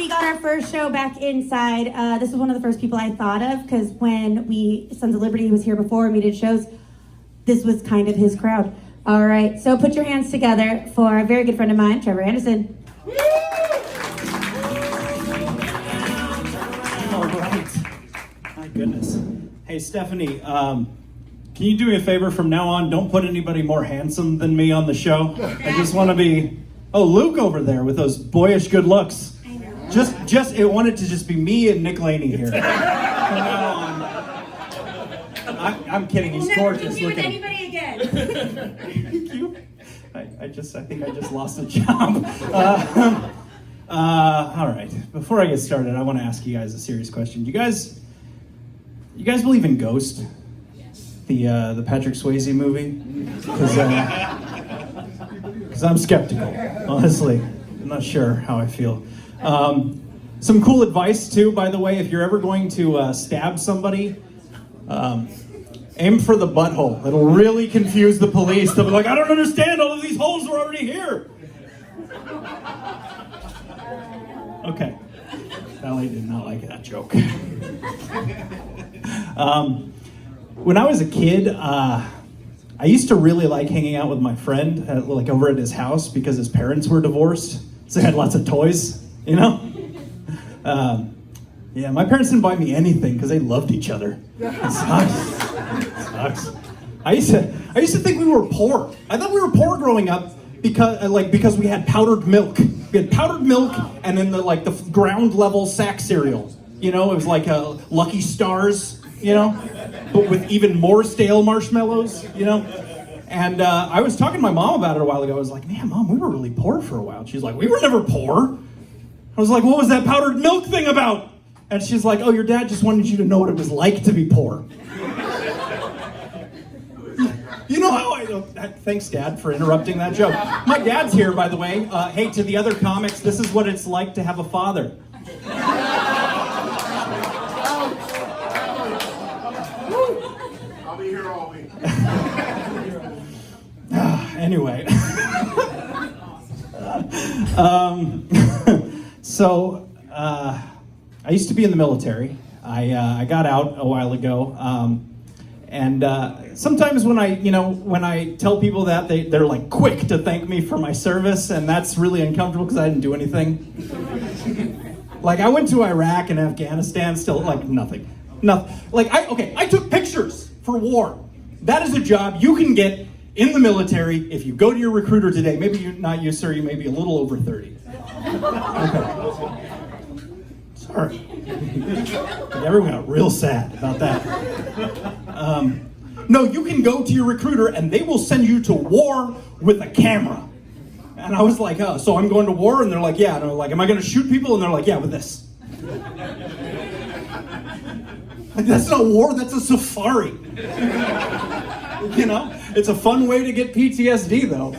we got our first show back inside. This was one of the first people I thought of, because when Sons of Liberty was here before and we did shows, this was kind of his crowd. All right, so put your hands together for a very good friend of mine, Trevor Andersen. All right. My goodness. Hey, Stephanie, can you do me a favor from now on? Don't put anybody more handsome than me on the show. I just want to be... Oh, Luke over there with those boyish good looks. I know. Just it wanted to just be me and Nick Laney here. From now on. I'm kidding. He's gorgeous. We'll never Look at anybody again. Thank you. I think I just lost a job. All right. Before I get started, I want to ask you guys a serious question. You guys believe in Ghost? Yes. The Patrick Swayze movie? Because I'm skeptical, honestly. I'm not sure how I feel. Some cool advice, too, by the way. If you're ever going to stab somebody, aim for the butthole. It'll really confuse the police. They'll be like, I don't understand. All of these holes were already here. Okay. Sally did not like that joke. When I was a kid, I used to really like hanging out with my friend, over at his house, because his parents were divorced, so they had lots of toys, you know? Yeah, my parents didn't buy me anything because they loved each other. It sucks. I used to think we were poor. I thought we were poor growing up because we had powdered milk. We had powdered milk and then the ground level sack cereal. You know, it was like Lucky Stars, you know, but with even more stale marshmallows, you know. And I was talking to my mom about it a while ago. I was like, man, Mom, we were really poor for a while. She's like, we were never poor. I was like, what was that powdered milk thing about? And she's like, oh, your dad just wanted you to know what it was like to be poor. You know how thanks, Dad, for interrupting that joke. My dad's here, by the way. Hey, to the other comics, this is what it's like to have a father. I'll be here all week. Anyway. So, I used to be in the military. I got out a while ago. And sometimes when I tell people that, they're like quick to thank me for my service, and that's really uncomfortable because I didn't do anything. Like, I went to Iraq and Afghanistan, still nothing. I took pictures for war. That is a job you can get in the military if you go to your recruiter today. Maybe not you, sir. You may be a little over 30. Okay. Sorry. Everyone got real sad about that. No, you can go to your recruiter and they will send you to war with a camera. And I was like, oh, so I'm going to war? And they're like, yeah. And I'm like, am I going to shoot people? And they're like, yeah, with this. Like, that's not war, that's a safari. You know? It's a fun way to get PTSD, though.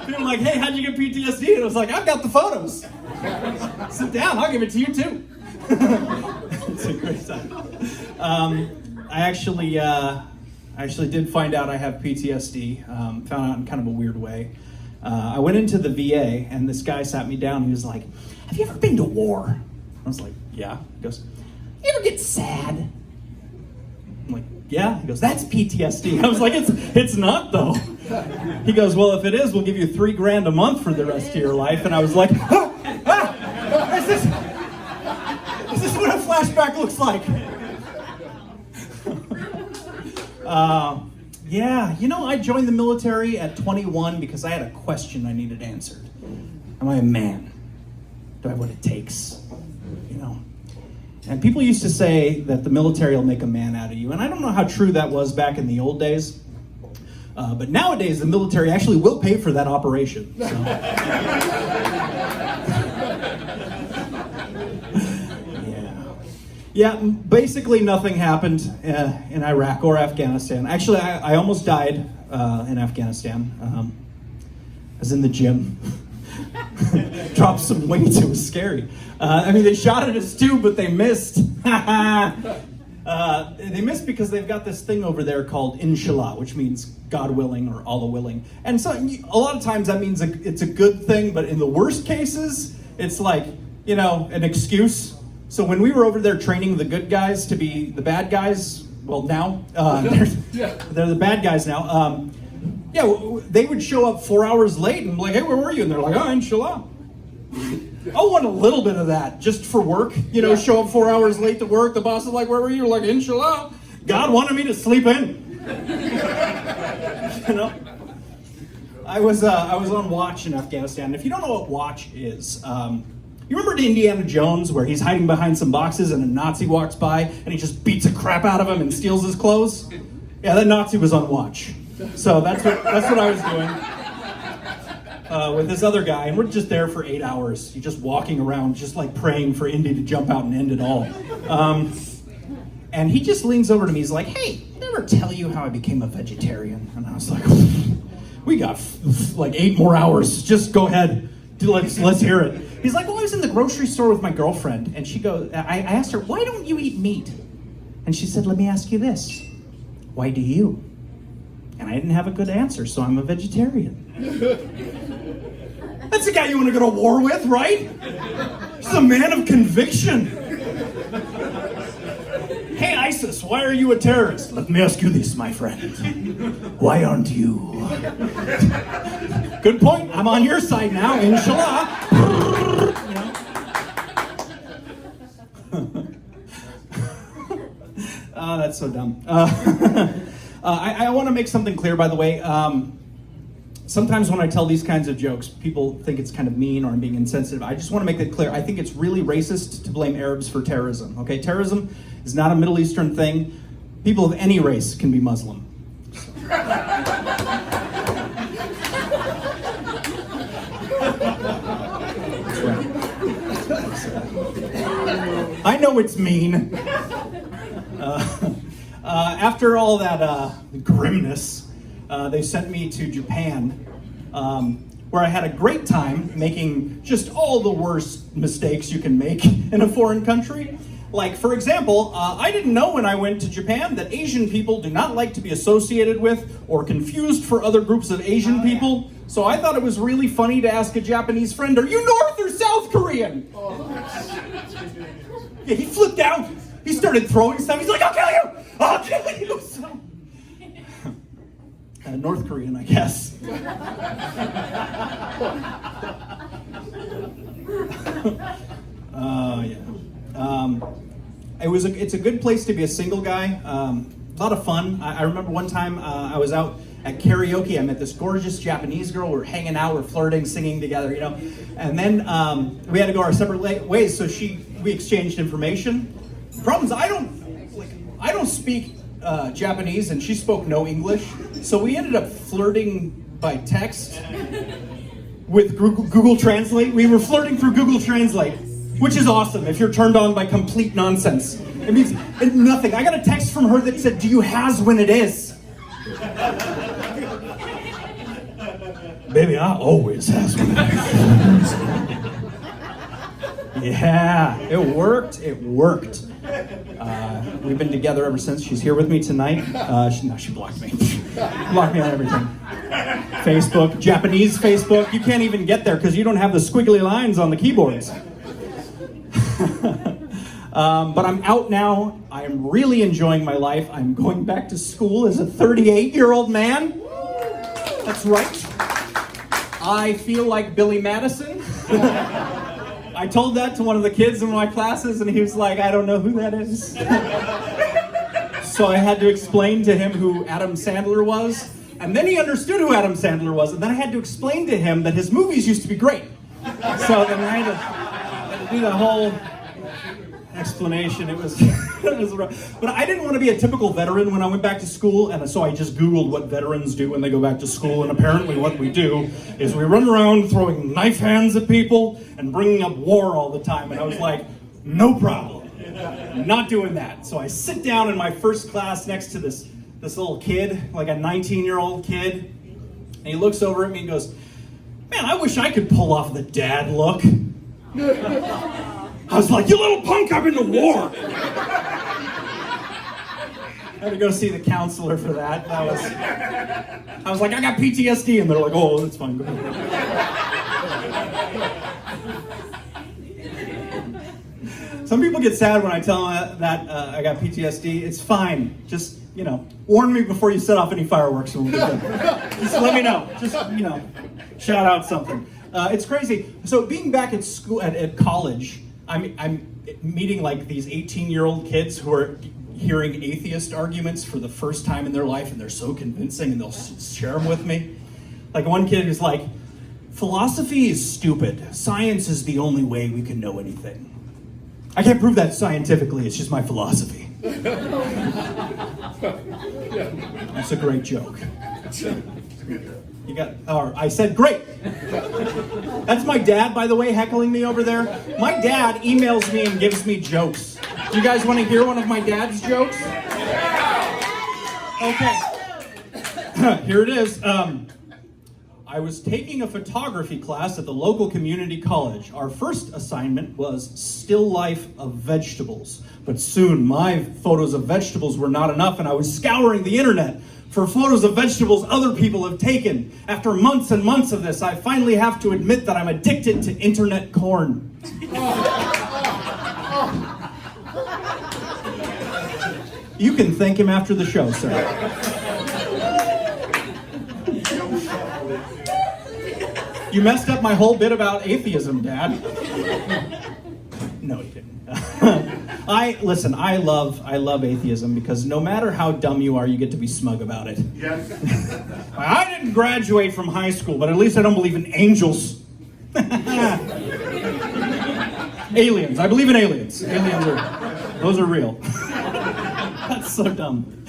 People are like, hey, how'd you get PTSD? And I was like, I've got the photos. Sit down, I'll give it to you, too. It's a great time. I actually did find out I have PTSD. Found out in kind of a weird way. I went into the VA, and this guy sat me down, and he was like, have you ever been to war? I was like, yeah. He goes, you ever get sad? I'm like, yeah. He goes, that's PTSD. I was like, it's not, though. He goes, well, if it is, we'll give you $3,000 a month for the rest of your life. And I was like, is this what a flashback looks like? Yeah, I joined the military at 21 because I had a question I needed answered. Am I a man? Do I have what it takes? And people used to say that the military will make a man out of you. And I don't know how true that was back in the old days. But nowadays, the military actually will pay for that operation. So. Yeah, basically nothing happened in Iraq or Afghanistan. Actually, I almost died in Afghanistan. I was in the gym. Dropped some weight, it was scary. They shot at us too, but they missed. They missed because they've got this thing over there called Inshallah, which means God willing or Allah willing. And so a lot of times that means it's a good thing, but in the worst cases, it's like, an excuse. So when we were over there training the good guys to be the bad guys, well, now they're the bad guys now. They would show up 4 hours late and be like, hey, where were you? And they're like, oh, inshallah. I want a little bit of that just for work. Show up 4 hours late to work. The boss is like, where were you? Like, inshallah. God wanted me to sleep in. I was on watch in Afghanistan. If you don't know what watch is, you remember Indiana Jones where he's hiding behind some boxes and a Nazi walks by and he just beats the crap out of him and steals his clothes? Yeah, that Nazi was on watch. So that's what I was doing with this other guy, and we're just there for 8 hours. You're just walking around, just like praying for Indy to jump out and end it all. And he just leans over to me. He's like, "Hey, did I ever tell you how I became a vegetarian?" And I was like, "We got like 8 more hours. Just go ahead. Let's hear it." He's like, "Well, I was in the grocery store with my girlfriend, and she goes. I asked her, why don't you eat meat?' And she said, let me ask you this. Why do you?' And I didn't have a good answer, so I'm a vegetarian." That's the guy you want to go to war with, right? He's a man of conviction. "Hey, ISIS, why are you a terrorist?" "Let me ask you this, my friend. Why aren't you?" "Good point. I'm on your side now, inshallah." Oh, that's so dumb. I want to make something clear, by the way. Sometimes when I tell these kinds of jokes, people think it's kind of mean or I'm being insensitive. I just want to make that clear. I think it's really racist to blame Arabs for terrorism. Okay, terrorism is not a Middle Eastern thing. People of any race can be Muslim. I know it's mean. After all that grimness, they sent me to Japan, where I had a great time making just all the worst mistakes you can make in a foreign country. Like, for example, I didn't know when I went to Japan that Asian people do not like to be associated with or confused for other groups of Asian people. So I thought it was really funny to ask a Japanese friend, "Are you North or South Korean?" Yeah, he flipped out. He started throwing stuff. He's like, "I'll kill you! I'll kill you!" So, North Korean, I guess. It's a good place to be a single guy. A lot of fun. I remember one time I was out at karaoke. I met this gorgeous Japanese girl. We were hanging out, we're flirting, singing together, And then we had to go our separate ways. So we exchanged information. The problem is I don't speak Japanese, and she spoke no English. So we ended up flirting by text with Google Translate. We were flirting through Google Translate, which is awesome if you're turned on by complete nonsense. It means nothing. I got a text from her that said, "Do you has when it is?" Baby, I always has when it is. Yeah, it worked. We've been together ever since. She's here with me tonight. She blocked me. Blocked me on everything. Facebook, Japanese Facebook. You can't even get there because you don't have the squiggly lines on the keyboards. But I'm out now. I am really enjoying my life. I'm going back to school as a 38-year-old man. That's right. I feel like Billy Madison. I told that to one of the kids in my classes, and he was like, "I don't know who that is." So I had to explain to him who Adam Sandler was, and then he understood who Adam Sandler was, and then I had to explain to him that his movies used to be great. So then I had to do the whole explanation. It was rough. But I didn't want to be a typical veteran when I went back to school, and so I just Googled what veterans do when they go back to school, and apparently what we do is we run around throwing knife hands at people and bringing up war all the time. And I was like, no problem. Not doing that. So I sit down in my first class next to this little kid, like a 19-year-old kid, and he looks over at me and goes, "Man, I wish I could pull off the dad look." I was like, "You little punk, I've been to war." I had to go see the counselor for that. I was like, "I got PTSD," and they're like, "Oh, that's fine, go ahead." Some people get sad when I tell them that I got PTSD. It's fine. Just, warn me before you set off any fireworks and we'll be good. Just let me know. Just, shout out something. It's crazy. So being back at school, at college, I'm meeting like these 18-year-old kids who are hearing atheist arguments for the first time in their life, and they're so convincing, and they'll share them with me. Like one kid who's like, philosophy is stupid. Science is the only way we can know anything. I can't prove that scientifically, it's just my philosophy. That's a great joke. I said great. That's my dad, by the way, heckling me over there. My dad emails me and gives me jokes. Do you guys want to hear one of my dad's jokes? Okay. Here it is. I was taking a photography class at the local community college. Our first assignment was still life of vegetables. But soon my photos of vegetables were not enough, and I was scouring the internet for photos of vegetables other people have taken. After months and months of this, I finally have to admit that I'm addicted to internet corn. You can thank him after the show, sir. You messed up my whole bit about atheism, Dad. No, you didn't. I love atheism because no matter how dumb you are, you get to be smug about it. Yes. I didn't graduate from high school, but at least I don't believe in angels. Aliens. I believe in aliens. Those are real. That's so dumb.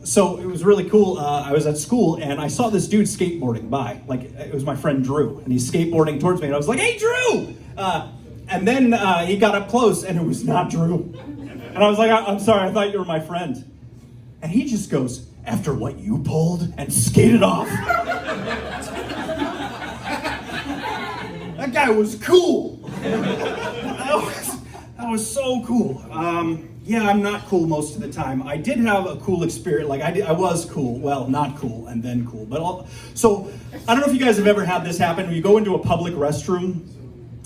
So it was really cool. I was at school and I saw this dude skateboarding by. Like, it was my friend Drew, and he's skateboarding towards me, and I was like, "Hey, Drew!" And then he got up close, and it was not Drew. And I was like, "I'm sorry, I thought you were my friend." And he just goes, "After what you pulled," and skated off. That guy was cool. That was so cool. Yeah, I'm not cool most of the time. I did have a cool experience. Like, I was cool. Well, not cool, and then cool. So, I don't know if you guys have ever had this happen. When you go into a public restroom,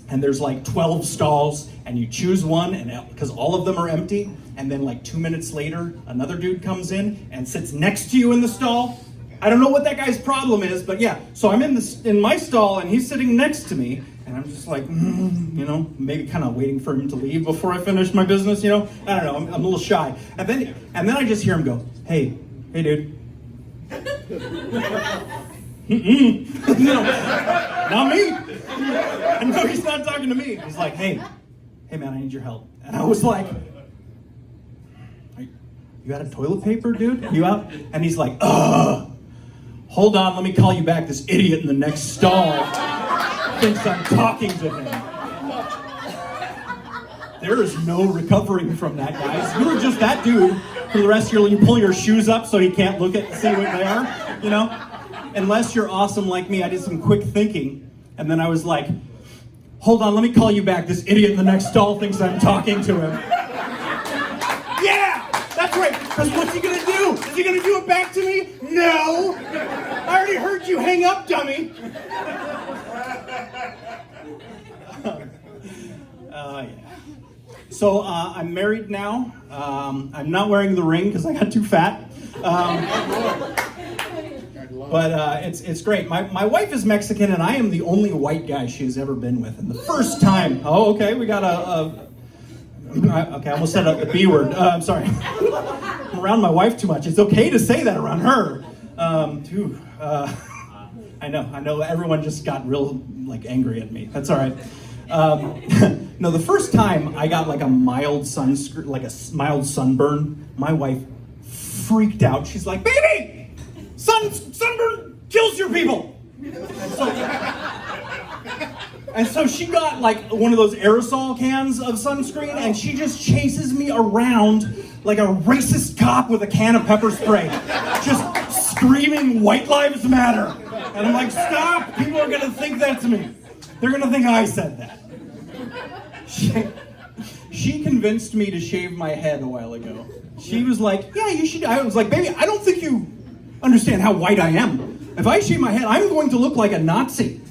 and there's like 12 stalls, and you choose one, and because all of them are empty, and then like 2 minutes later, another dude comes in and sits next to you in the stall. I don't know what that guy's problem is, but yeah. So I'm in my stall, and he's sitting next to me, and I'm just like, maybe kind of waiting for him to leave before I finish my business, I don't know, I'm a little shy. And then I just hear him go, hey dude. No, not me. I know he's not talking to me. He's like, hey man, I need your help. And I was like, you out of toilet paper, dude? You out? And he's like, hold on, let me call you back. This idiot in the next stall thinks I'm talking to him. There is no recovering from that, guys. You were just that dude for the rest of your life. You pull your shoes up so he can't see what they are, Unless you're awesome like me, I did some quick thinking, and then I was like, hold on, let me call you back. This idiot in the next stall thinks I'm talking to him. Yeah! That's right, because what's he gonna do? Is he gonna do it back to me? No! I already heard you hang up, dummy! Yeah. So I'm married now. I'm not wearing the ring because I got too fat. But it's great. My wife is Mexican, and I am the only white guy she has ever been with. And the first time, we got okay, I almost said a B word. I'm sorry. I'm around my wife too much. It's okay to say that around her. I know. Everyone just got real angry at me. That's all right. No, the first time I got a mild mild sunburn, my wife freaked out. She's like, "Baby, sunburn kills your people." And so she got one of those aerosol cans of sunscreen, and she just chases me around like a racist cop with a can of pepper spray, just screaming, "White Lives Matter." And I'm like, stop! People are gonna think that's me. They're gonna think I said that. She convinced me to shave my head a while ago. She was like, "Yeah, you should." I was like, "Baby, I don't think you understand how white I am. If I shave my head, I'm going to look like a Nazi."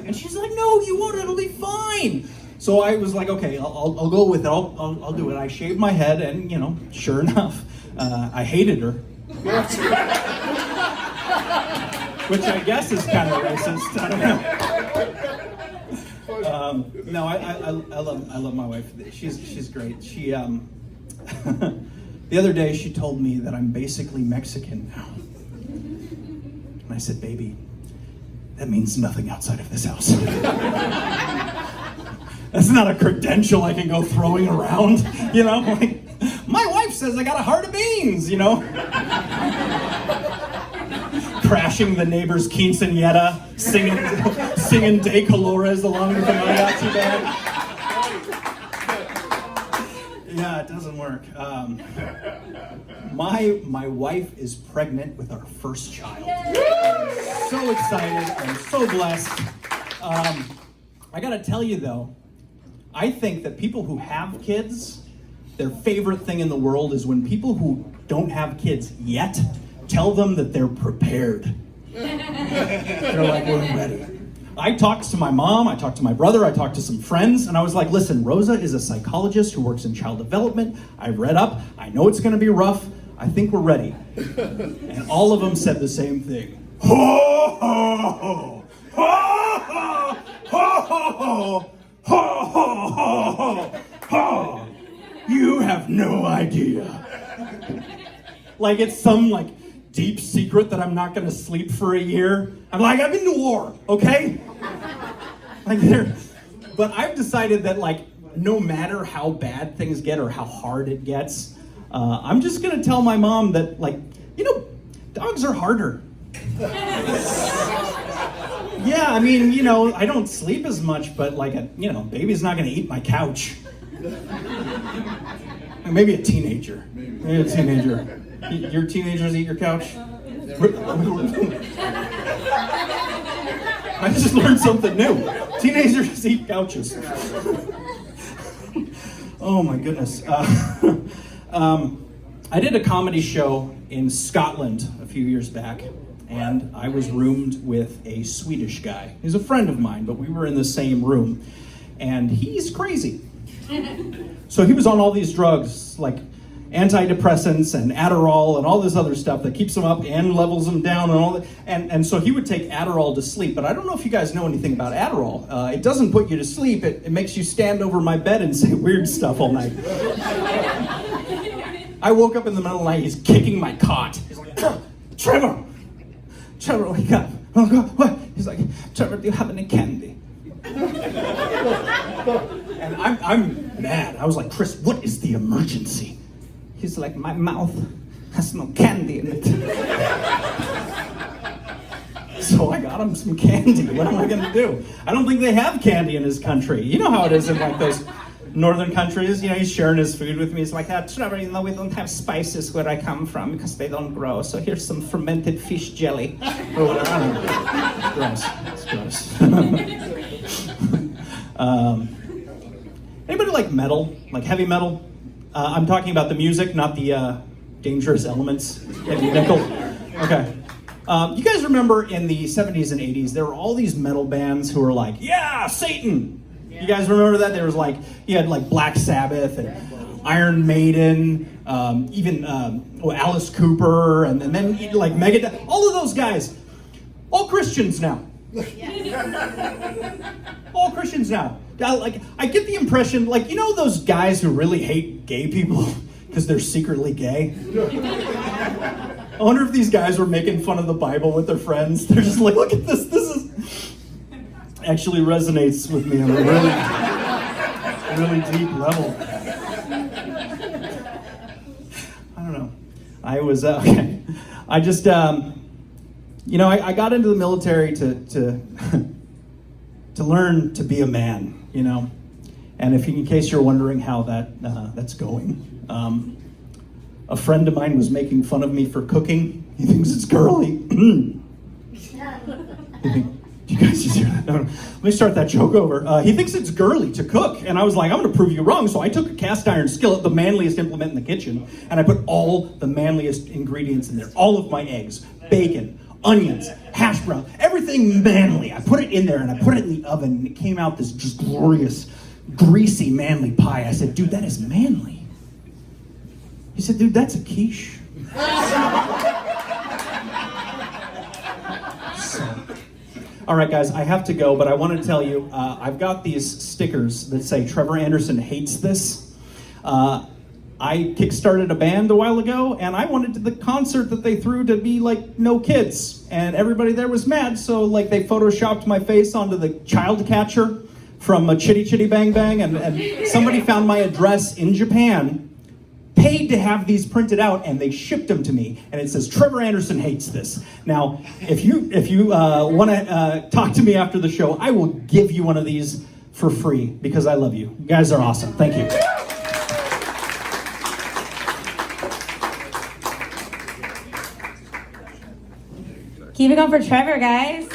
And she's like, no, you won't, it'll be fine. So I was like, okay, I'll go with it, I'll do it. I shaved my head, and sure enough, I hated her. Which I guess is kind of racist, I don't know. No, I love my wife. She's great. She the other day she told me that I'm basically Mexican now. And I said, baby, that means nothing outside of this house. That's not a credential I can go throwing around, like, my wife says I got a heart of beans, Crashing the neighbor's quinceañera, singing De Colores along with the mariachi band. Yeah, it doesn't work. My wife is pregnant with our first child. I'm so excited. I'm so blessed. I gotta tell you though, I think that people who have kids, their favorite thing in the world is when people who don't have kids yet tell them that they're prepared. They're like, we're ready. I talked to my mom, I talked to my brother, I talked to some friends, and I was like, listen, Rosa is a psychologist who works in child development. I read up, I know it's gonna be rough, I think we're ready. And all of them said the same thing. Ho, ho, ho, ho, ho, ho, ho, ho, ho, ho, ho. You have no idea. Like it's some deep secret that I'm not gonna sleep for a year. I'm like, I've been to war, okay? But I've decided that no matter how bad things get or how hard it gets, I'm just gonna tell my mom that dogs are harder. Yeah, I mean, I don't sleep as much, but baby's not gonna eat my couch. Maybe a teenager. Maybe a teenager. Your teenagers eat your couch? I just learned something new. Teenagers eat couches. Oh my goodness. I did a comedy show in Scotland a few years back, and I was roomed with a Swedish guy. He's a friend of mine, but we were in the same room, and he's crazy. So he was on all these drugs, like antidepressants and Adderall and all this other stuff that keeps him up and levels him down and all that. And so he would take Adderall to sleep, but I don't know if you guys know anything about Adderall. It doesn't put you to sleep, it makes you stand over my bed and say weird stuff all night. I woke up in the middle of the night, he's kicking my cot. He's like, Trevor, wake up. Oh God, what? He's like, Trevor, do you have any candy? And I'm mad. I was like, Chris, what is the emergency? He's like, my mouth has no candy in it. So I got him some candy. What am I gonna do? I don't think they have candy in his country. You know how it is in those northern countries, he's sharing his food with me. He's like, Trevor, we don't have spices where I come from because they don't grow. So here's some fermented fish jelly. Or whatever. I don't know. It's gross. Anybody like metal? Like heavy metal? I'm talking about the music, not the dangerous elements. Heavy nickel. Okay. You guys remember in the 70s and 80s, there were all these metal bands who were like, yeah, Satan! You guys remember that? There was you had Black Sabbath and Iron Maiden, even Alice Cooper, and then Megadeth. All of those guys, all Christians now. All Christians now. I get the impression, those guys who really hate gay people because they're secretly gay. I wonder if these guys were making fun of the Bible with their friends. They're just like, look at this. This is actually resonates with me on a really deep level. I don't know. I was okay. I just I got into the military to learn to be a man, And in case you're wondering how that's going, a friend of mine was making fun of me for cooking. He thinks it's girly. You guys just hear that? No. Let me start that joke over. He thinks it's girly to cook, and I was like, I'm going to prove you wrong. So I took a cast iron skillet, the manliest implement in the kitchen, and I put all the manliest ingredients in there. All of my eggs, bacon, onions, hash browns, everything manly. I put it in there and I put it in the oven and it came out this just glorious, greasy, manly pie. I said, dude, that is manly. He said, dude, that's a quiche. All right, guys, I have to go, but I want to tell you, I've got these stickers that say Trevor Andersen hates this. I kickstarted a band a while ago, and I wanted the concert that they threw to be like no kids, and everybody there was mad, so like they photoshopped my face onto the child catcher from Chitty Chitty Bang Bang, and somebody found my address in Japan, paid to have these printed out, and they shipped them to me, and it says Trevor Andersen hates this. Now, if you want to talk to me after the show, I will give you one of these for free because I love you. You guys are awesome. Thank you. Keep it going for Trevor, guys.